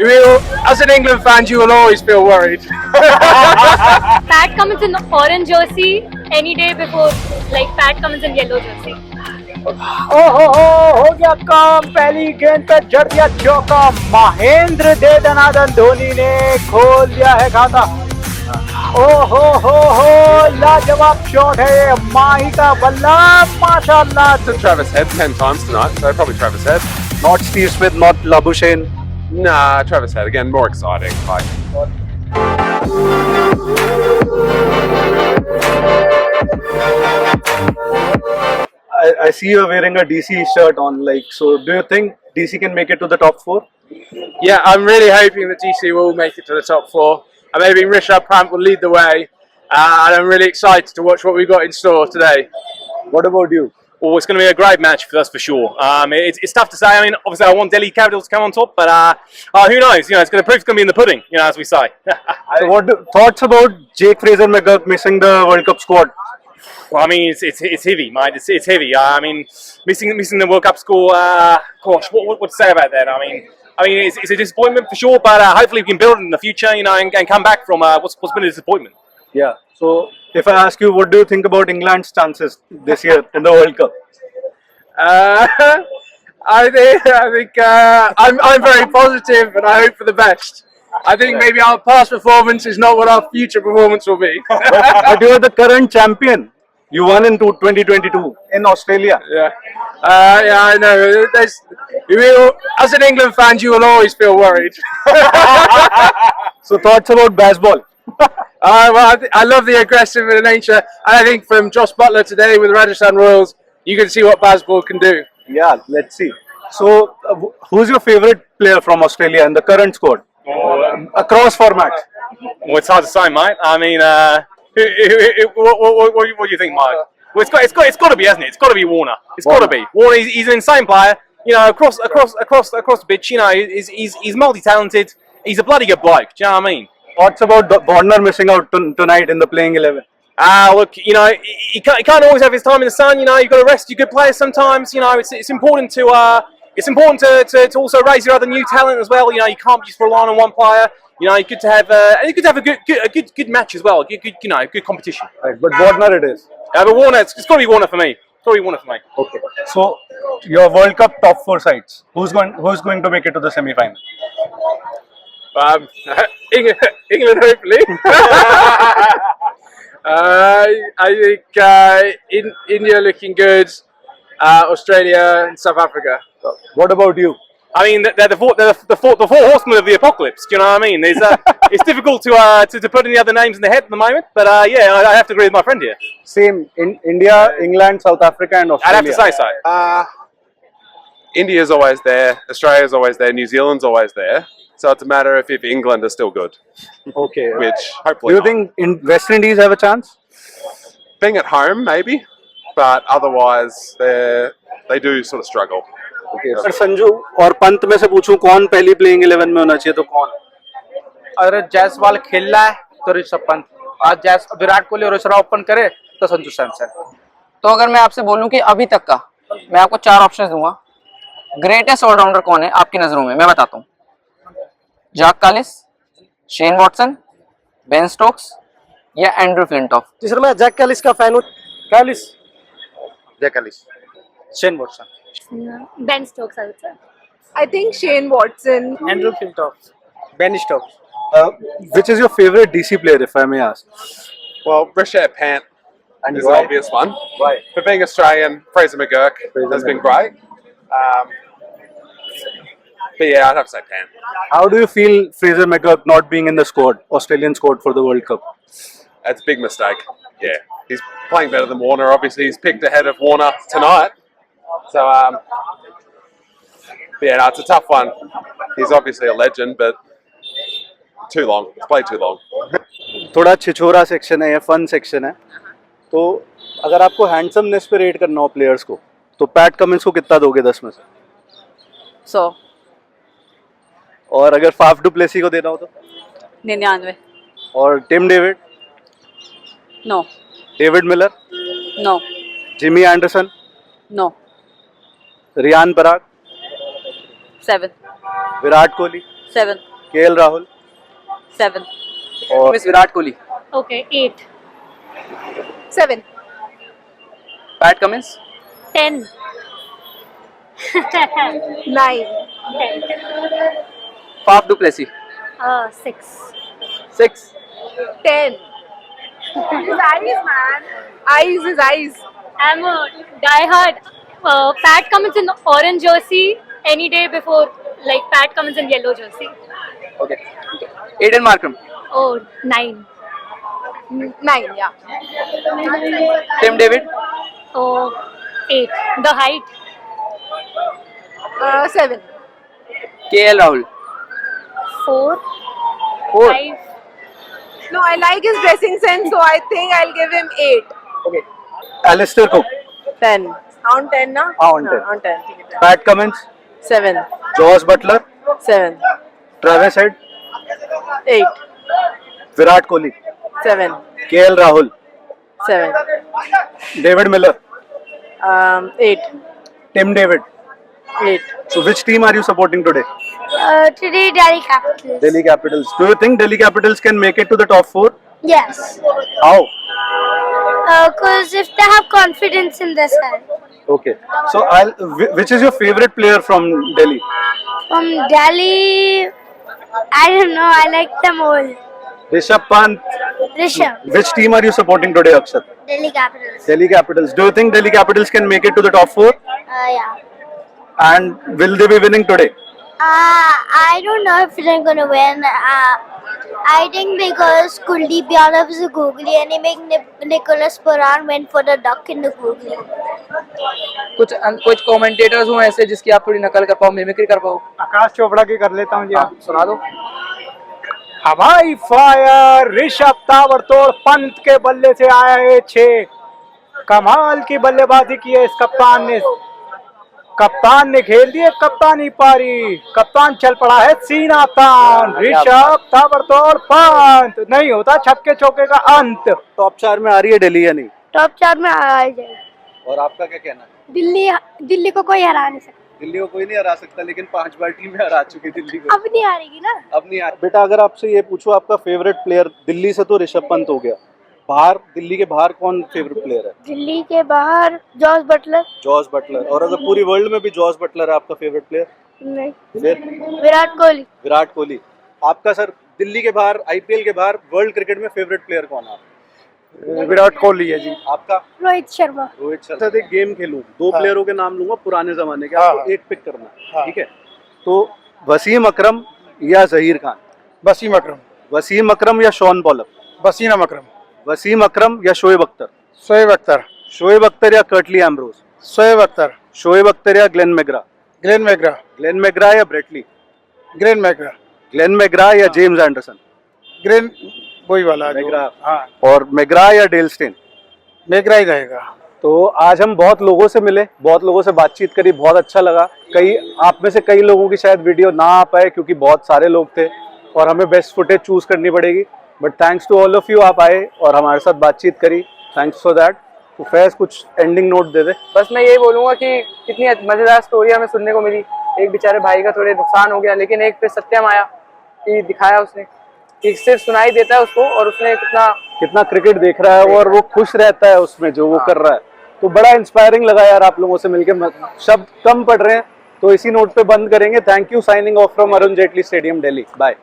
As an England fan, you will always feel worried. Pat Cummins in orange jersey any day before like Pat Cummins in yellow jersey. हो गया काम, पहली गेंद पे जड़ दिया चौका। महेंद्र दे दनादन धोनी ने खोल दिया है खाता। हो लाजवाब शॉट है ये, माही का बल्ला माशाल्लाह। Travis Head 10 times tonight, so probably Travis Head. Not Steve Smith, not Labuschagne. Nah, Travis Head again, more exciting. Like, I see you're wearing a DC shirt on, like, so do you think DC can make it to the top 4? yeah, I'm really hoping that DC will make it to the top 4. I'm hoping Rishabh Pant will lead the way, and I'm really excited to watch what we've got in store today. What about you? Oh, it's going to be a great match for us for sure. It's tough to say. I mean, obviously, I want Delhi Capitals to come on top, but who knows? You know, the proof's going to be in the pudding. You know, as we say. So thoughts about Jake Fraser McGurk missing the World Cup squad? Well, I mean, it's heavy, mate. It's heavy. I mean, missing the World Cup score. Gosh, what to say about that? I mean, it's a disappointment for sure, but hopefully we can build it in the future. You know, and come back from what's been a disappointment. Yeah. So if I ask you, what do you think about England's chances this year in the World Cup? I think I'm very positive, and I hope for the best. I think maybe our past performance is not what our future performance will be. But you are the current champion. You won in 2022 in Australia. Yeah, I know. As an England fan, you will always feel worried. So thoughts about baseball? I love the aggressive nature, and I think from Josh Butler today with the Rajasthan Royals, you can see what baseball can do. Yeah, let's see. So who's your favorite player from Australia in the current squad? Across formats. Well, it's hard to say, mate. I mean, what do you think, Mike? Well, it's got to be, hasn't it? It's got to be Warner. It's got to be Warner. He's an insane player. You know, across the pitch. You know, he's multi-talented. He's a bloody good bloke. Do you know what I mean? Thoughts about Warner missing out tonight in the playing 11? Look, you know, he can't always have his time in the sun. You know, you've got to rest your good players sometimes. You know, it's important to also raise your other new talent as well. You know, you can't just rely on one player. You know, it's good to have a good match as well. Good competition. Right, but Warner it is. But Warner, it's got to be Warner for me. It's got to be Warner for me. Okay. So your World Cup top 4 sides. Who's going to make it to the semi-final? England, hopefully. I think India looking good. Australia and South Africa. What about you? I mean, they're the four horsemen of the apocalypse. Do you know what I mean? It's difficult to put any other names in the head at the moment, but yeah, I have to agree with my friend here. Same in India, England, South Africa, and Australia. I'd have to say so. India's always there. Australia's always there. New Zealand's always there. So it's a matter of if England is still good. Okay. Which Do hopefully you not. think West Indies have a chance? Being at home, maybe, but otherwise they do sort of struggle. अगर संजू और पंत में से पूछूं कौन पहली playing 11 में होना चाहिए तो कौन? अगर जायसवाल खेल रहा है तो ऋषभ पंत, आज विराट कोहली और ऋषभ ओपन करे तो संजू सैमसन। तो अगर मैं आपसे बोलूं कि अभी तक का, मैं आपको 4 ऑप्शन दूंगा। ग्रेटेस्ट ऑलराउंडर कौन है आपकी नजरों में? मैं बताता हूँ। Jack Kallis, Shane Watson, Ben Stokes या एंड्रू फ्लिंटॉफ? जी सर, मैं जैक कैलिस का फैन हूँ। Jack Kallis, Shane Watson, Ben Stokes, I would say. I think Shane Watson. Andrew Flintoff, Ben Stokes. which is your favorite DC player, if I may ask? Well, Rishabh Pant is the why? obvious one. Why? For being Australian, Fraser McGurk has been great. But yeah, I'd have to say Pant. How do you feel Fraser McGurk not being in the squad, Australian squad for the World Cup? That's a big mistake. Yeah, he's playing better than Warner. Obviously, he's picked ahead of Warner tonight. So, but yeah, no, it's a tough one. He's obviously a legend, but too long. He's played too long. थोड़ा छिछोरा section है, fun section है। तो अगर आपको handsomeness पे rate करना हो players को, तो पैट कमिंस को कितना दोगे 10 में से? 100, और अगर फाफ डू प्लेसी को देना हो तो? 99, और Tim David, no, David Miller, no, Jimmy Anderson, no, Riyan Parag, 7, Virat Kohli, 7, KL Rahul 7. और miss Virat Kohli, Okay, 8. 7. Pat Cummins, 10. 9. 10. Faf du Plessis, 6. 6. 10. His eyes, man. Eyes, his eyes. I'm a die-hard Pat Cummins in orange jersey any day before like Pat Cummins in yellow jersey. Okay, Aiden Markram, Oh, 9. 9, yeah. Tim David, Oh, 8. The height. 7. KL Rahul, 4. 4. 5. No, I like his dressing sense, so I think I'll give him 8. Okay, Alastair Cook, 10. On 10, na? On 10. On 10. Pat Cummins, 7. Jos Buttler, 7. Travis Head, 8. Virat Kohli, 7. KL Rahul, 7. David Miller, 8. Tim David. 8. So which team are you supporting today? Today, Delhi Capitals. Delhi Capitals. Do you think Delhi Capitals can make it to the top 4? Yes. How? Because if they have confidence in their side. Okay. So which is your favorite player from Delhi? From Delhi, I don't know. I like them all. Rishabh Pant. Rishabh. Which team are you supporting today, Akshat? Delhi Capitals. Delhi Capitals. Do you think Delhi Capitals can make it to the top 4? Yeah. And will they be winning today? I don't know if they're gonna win. I think because Kuldeep Yadav is a googly and he make Nicholas Puran went for the duck in the googly. कुछ commentators हो ऐसे जिसकी आप थोड़ी नकल कर पाओ, mimicry कर पाओ? आकाश चोपड़ा की कर लेता हूँ जी. हाँ, सुना दो. हवाई फायर ऋषभ ताबड़तोड़ पंत के बल्ले से आया है 6. कमाल की बल्लेबाजी की है इस कप्तान ने खेल दिए कप्तानी पारी. कप्तान चल पड़ा है सीना तान. ऋषभ ताबड़तोड़ पंत, नहीं होता छक्के चौके का अंत. टॉप 4 में आ रही है दिल्ली या नहीं? टॉप 4 में आ जाए. और आपका क्या कहना है? दिल्ली को कोई हरा नहीं सकता. दिल्ली को कोई नहीं हरा सकता, लेकिन 5 बार टीम में हरा चुकी दिल्ली को. अब नहीं हारेगी ना. अब नहीं आ. बेटा अगर आपसे ये पूछो आपका फेवरेट प्लेयर दिल्ली से, तो ऋषभ पंत हो गया. बाहर, दिल्ली के बाहर कौन फेवरेट प्लेयर है? दिल्ली के बाहर जॉस बटलर. Jos Buttler. और अगर पूरी वर्ल्ड में भी जॉस बटलर है आपका फेवरेट प्लेयर? नहीं. फिर विराट कोहली. विराट कोहली. आपका सर दिल्ली के बाहर, आईपीएल के बाहर, वर्ल्ड क्रिकेट में फेवरेट प्लेयर कौन है? विराट कोहली है जी. आपका? रोहित शर्मा. रोहित शर्मा. एक गेम खेलूं, 2 प्लेयरों के नाम लूंगा पुराने जमाने के, आपको एक पिक करना है, ठीक है? तो वसीम अकरम या जहीर खान? वसीम अकरम. वसीम अकरम या शॉन पॉलक? वसीम अकरम. वसीम अकरम या शोएब अख्तर? शोएब अख्तर. शोएब अख्तर या कर्टली एम्ब्रोज? शोएब अख्तर. शोएब अख्तर या Glenn McGrath? Glenn McGrath. Glenn McGrath या Brett Lee? Glenn McGrath. Glenn McGrath या जेम्स एंडरसन? ग्लेन वही वाला मैग्रा. हाँ, और मैग्रा या डेल स्टेन? मैग्रा ही रहेगा. तो आज हम बहुत लोगों से मिले, बहुत लोगों से बातचीत करी, बहुत अच्छा लगा. कई आप में से कई लोगों की शायद वीडियो ना आ पाए क्योंकि बहुत सारे लोग थे और हमें बेस्ट फुटेज चूज करनी पड़ेगी. But thanks to all of you, आप आए और हमारे साथ बातचीत करी. Thanks for that. तो फैज कुछ एंडिंग नोट दे दे. बस मैं यही बोलूंगा कि कितनी मजेदार स्टोरी हमें सुनने को मिली. एक बेचारे भाई का थोड़े नुकसान हो गया, लेकिन एक पे सत्यम आया कि दिखाया उसने कि सिर्फ सुनाई देता है उसको, और उसने कितना क्रिकेट देख रहा है वो, और वो खुश रहता है उसमें जो वो कर रहा है. तो बड़ा इंस्पायरिंग लगा यार आप लोगों से मिलकर. शब्द कम पड़ रहे हैं, तो इसी नोट पे बंद करेंगे. Thank you. Signing off from Arun Jaitley stadium, Delhi. Bye.